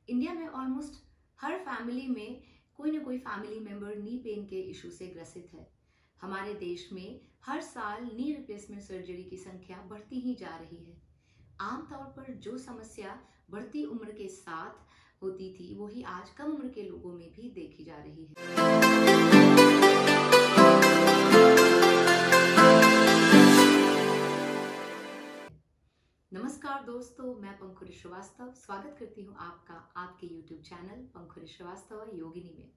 India में almost हर family में कोई ना कोई फैमिली मेंबर नी पेन के इशू से ग्रसित है। हमारे देश में हर साल नी रिप्लेसमेंट सर्जरी की संख्या बढ़ती ही जा रही है। आमतौर पर जो समस्या बढ़ती उम्र के साथ होती थी वही आज कम उम्र के लोगों में भी देखी जा रही है। नमस्कार दोस्तों, मैं पंखुरी श्रीवास्तव स्वागत करती हूँ आपका आपके YouTube चैनल पंखुरी श्रीवास्तव योगिनी में।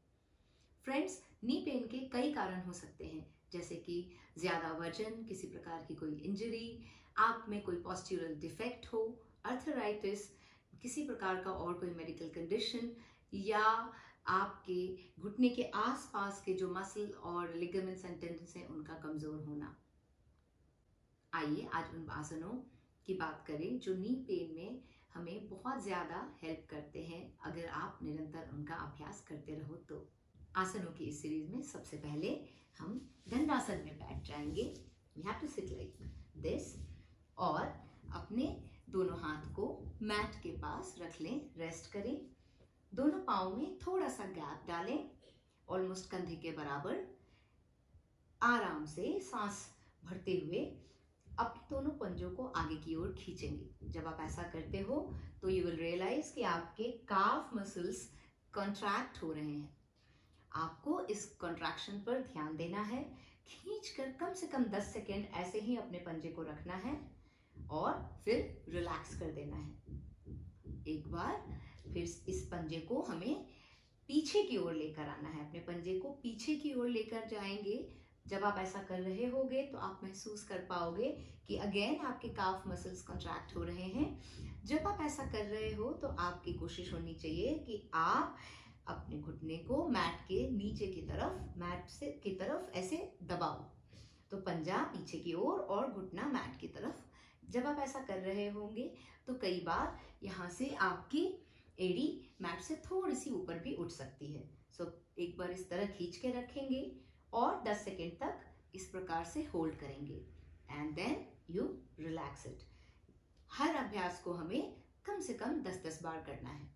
फ्रेंड्स, नी पेन के कई कारण हो सकते हैं, जैसे कि ज्यादा वजन, किसी प्रकार की कोई इंजरी, आप में कोई पोस्चरल डिफेक्ट हो, अर्थराइटिस, किसी प्रकार का और कोई मेडिकल कंडीशन, या आपके घुटने के आसपास के जो मसल और लिगामेंट्स एंड टेंडन्स हैं उनका कमजोर होना। आइए आज उन आसनों की बात करें जो नी पेन में हमें बहुत ज्यादा हेल्प करते हैं अगर आप निरंतर उनका अभ्यास करते रहो तो। आसनों की इस सीरीज में सबसे पहले हम दंडासन में बैठ जाएंगे। We have to sit like this और अपने दोनों हाथ को मैट के पास रख लें, रेस्ट करें। दोनों पाँव में थोड़ा सा गैप डालें, ऑलमोस्ट कंधे के बराबर। आराम से सांस भरते हुए अपने दोनों पंजों को आगे की ओर खींचेंगे। जब आप ऐसा करते हो तो यू विल रियलाइज कि आपके काफ मसल्स कॉन्ट्रैक्ट हो रहे हैं। आपको इस कॉन्ट्रैक्शन पर ध्यान देना है। खींचकर कम से कम 10 सेकेंड ऐसे ही अपने पंजे को रखना है और फिर रिलैक्स कर देना है। एक बार फिर इस पंजे को हमें पीछे की ओर लेकर आना है। अपने पंजे को पीछे की ओर लेकर जाएंगे। जब आप ऐसा कर रहे होगे तो आप महसूस कर पाओगे कि अगेन आपके काफ मसल्स कॉन्ट्रैक्ट हो रहे हैं। जब आप ऐसा कर रहे हो तो आपकी कोशिश होनी चाहिए कि आप अपने घुटने को मैट के नीचे की तरफ, मैट से की तरफ ऐसे दबाओ, तो पंजा पीछे की ओर और घुटना मैट की तरफ। जब आप ऐसा कर रहे होंगे तो कई बार यहाँ से आपकी एड़ी मैट से थोड़ी सी ऊपर भी उठ सकती है। सो एक बार इस तरह खींच के रखेंगे और 10 सेकेंड तक इस प्रकार से होल्ड करेंगे and then you relax it. हर अभ्यास को हमें कम से कम 10-10 बार करना है।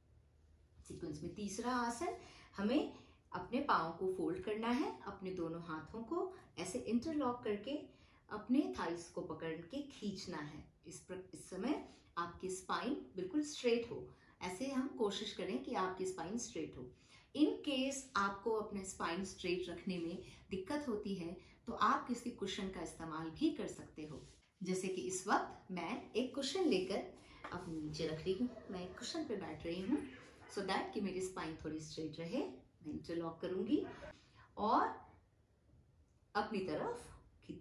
सीक्वेंस में तीसरा आसन, हमें अपने पाँव को फोल्ड करना है, अपने दोनों हाथों को ऐसे इंटरलॉक करके अपने थाइस को पकड़ के खींचना है। इस समय आपकी स्पाइन बिल्कुल स्ट्रेट हो। ऐसे हम कोशिश करें कि आपकी स्पाइन स्ट्रेट हो। इन केस आपको अपने स्पाइन स्ट्रेट रखने में दिक्कत होती है तो आप किसी कुशन का इस्तेमाल भी कर सकते हो। जैसे कि इस वक्त मैं एक कुशन लेकर अपने नीचे रख रही हूँ। मैं एक कुशन पे बैठ रही हूँ सो दैट कि मेरी स्पाइन थोड़ी स्ट्रेट रहे। मैं इंटरलॉक करूंगी और अपनी तरफ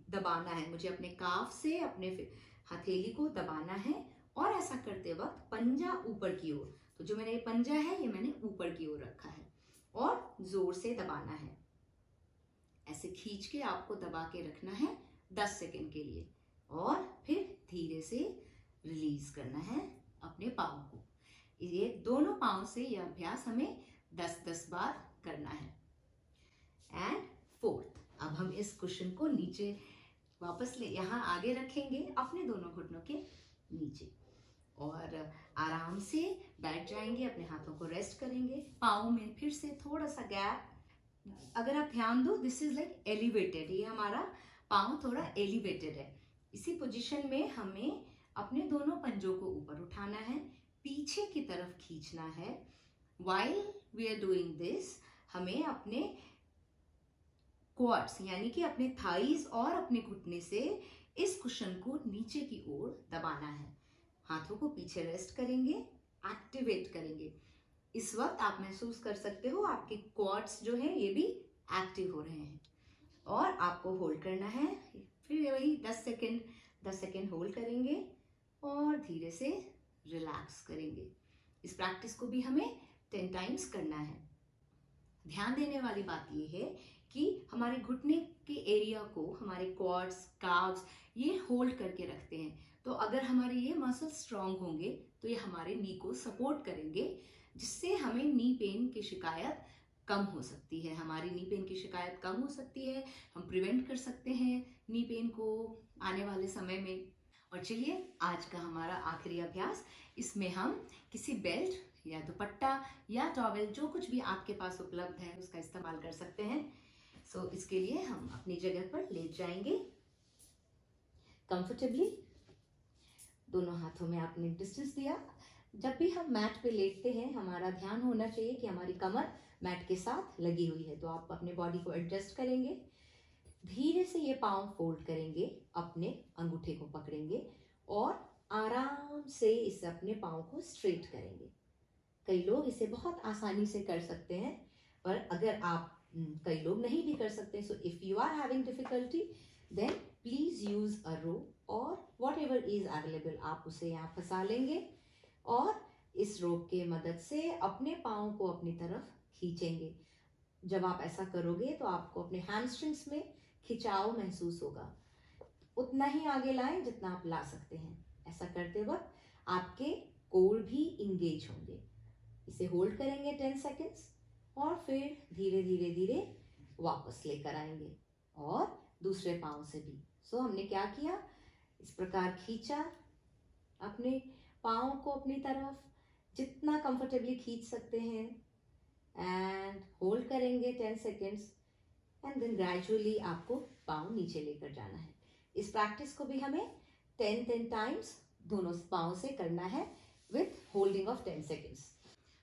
दबाना है। मुझे अपने काफ से अपने हथेली को दबाना है और ऐसा करते वक्त पंजा ऊपर की ओर, तो जो मेरा ये पंजा है ये मैंने ऊपर की ओर रखा है और जोर से दबाना है। ऐसे खींच के आपको दबा के रखना है 10 सेकेंड के लिए और फिर धीरे से रिलीज करना है अपने पाँव को। ये दोनों पाँव से यह अभ्यास हमें 10-10 बार करना है। एंड फोर्थ, अब हम इस कुशन को नीचे वापस ले यहाँ आगे रखेंगे अपने दोनों घुटनों के नीचे और आराम से बैठ जाएंगे। अपने हाथों को रेस्ट करेंगे। पाँव में फिर से थोड़ा सा गैप। अगर आप ध्यान दो, दिस इज लाइक एलिवेटेड। ये हमारा पाँव थोड़ा एलिवेटेड है। इसी पोजीशन में हमें अपने दोनों पंजों को ऊपर उठाना है, पीछे की तरफ खींचना है। While we are doing this, हमें अपने क्वाड्स यानी कि अपने थाइज और अपने घुटने से इस कुशन को नीचे की ओर दबाना है। हाथों को पीछे रेस्ट करेंगे, एक्टिवेट करेंगे। इस वक्त आप महसूस कर सकते हो आपके क्वाड्स जो है ये भी एक्टिव हो रहे हैं और आपको होल्ड करना है। फिर वही 10 सेकेंड होल्ड करेंगे और धीरे से रिलैक्स करेंगे। इस प्रैक्टिस को भी हमें 10 टाइम्स करना है। ध्यान देने वाली बात यह है कि हमारे घुटने के एरिया को हमारे क्वाड्स, काव्स ये होल्ड करके रखते हैं। तो अगर हमारे ये मसल स्ट्रांग होंगे तो ये हमारे नी को सपोर्ट करेंगे, जिससे हमें नी पेन की शिकायत कम हो सकती है। हमारी नी पेन की शिकायत कम हो सकती है। हम प्रिवेंट कर सकते हैं नी पेन को आने वाले समय में। और चलिए आज का हमारा आखिरी अभ्यास, इसमें हम किसी बेल्ट या दुपट्टा या टॉवेल, जो कुछ भी आपके पास उपलब्ध है उसका इस्तेमाल कर सकते हैं। सो इसके लिए हम अपनी जगह पर लेट जाएंगे कंफर्टेबली। दोनों हाथों में आपने डिस्टेंस दिया। जब भी हम मैट पे लेटते हैं हमारा ध्यान होना चाहिए कि हमारी कमर मैट के साथ लगी हुई है। तो आप अपने बॉडी को एडजस्ट करेंगे, धीरे से ये पाँव फोल्ड करेंगे, अपने अंगूठे को पकड़ेंगे और आराम से इसे अपने पाँव को स्ट्रेट करेंगे। कई लोग इसे बहुत आसानी से कर सकते हैं, पर अगर आप कई लोग नहीं भी कर सकते, so if you are having difficulty then please use a rope और वॉट एवर इज अवेलेबल, आप उसे यहाँ फंसा लेंगे और इस रोप के मदद से अपने पाँव को अपनी तरफ खींचेंगे। जब आप ऐसा करोगे तो आपको अपने हैमस्ट्रिंग्स में खिंचाव महसूस होगा। उतना ही आगे लाएं जितना आप ला सकते हैं। ऐसा करते वक्त आपके कोर भी इंगेज होंगे। इसे होल्ड करेंगे 10 सेकेंड्स और फिर धीरे धीरे धीरे वापस लेकर आएंगे और दूसरे पाँव से भी। सो हमने क्या किया, इस प्रकार खींचा अपने पाँव को अपनी तरफ, जितना कंफर्टेबली खींच सकते हैं, एंड होल्ड करेंगे 10 सेकेंड्स एंड देन ग्रेजुअली आपको पाँव नीचे लेकर जाना है। इस प्रैक्टिस को भी हमें 10 टाइम्स दोनों पाँव से करना है with holding of 10 seconds.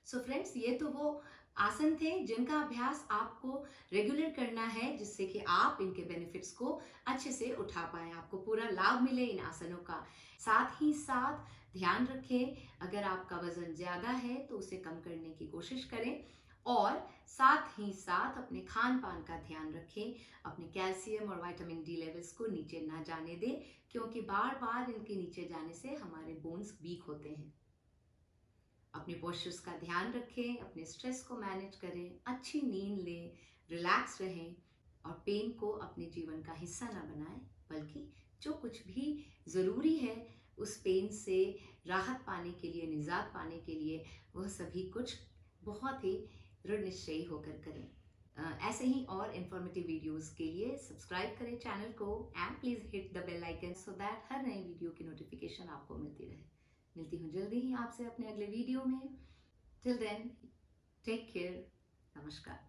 So friends, ये तो वो आसन थे जिनका अभ्यास आपको रेगुलर करना है, जिससे कि आप इनके बेनिफिट्स को अच्छे से उठा पाएं, आपको पूरा लाभ मिले इन आसनों का। साथ ही साथ ध्यान रखें, अगर आपका वजन ज्यादा है तो उसे कम करने की कोशिश करें और साथ ही साथ अपने खान पान का ध्यान रखें। अपने कैल्शियम और विटामिन डी लेवल्स को नीचे ना जाने दें, क्योंकि बार बार इनके नीचे जाने से हमारे बोन्स वीक होते हैं। अपने पोस्चर्स का ध्यान रखें, अपने स्ट्रेस को मैनेज करें, अच्छी नींद लें, रिलैक्स रहें और पेन को अपने जीवन का हिस्सा ना बनाएं, बल्कि जो कुछ भी ज़रूरी है उस पेन से राहत पाने के लिए, निजात पाने के लिए, वह सभी कुछ बहुत ही दृढ़ निश्चयी होकर करें। ऐसे ही और इंफॉर्मेटिव वीडियोस के लिए सब्सक्राइब करें चैनल को and please hit the bell icon so that हर नई वीडियो की नोटिफिकेशन आपको मिलती रहे। मिलती हूँ जल्दी ही आपसे अपने अगले वीडियो में। टिल देन टेक केयर, नमस्कार।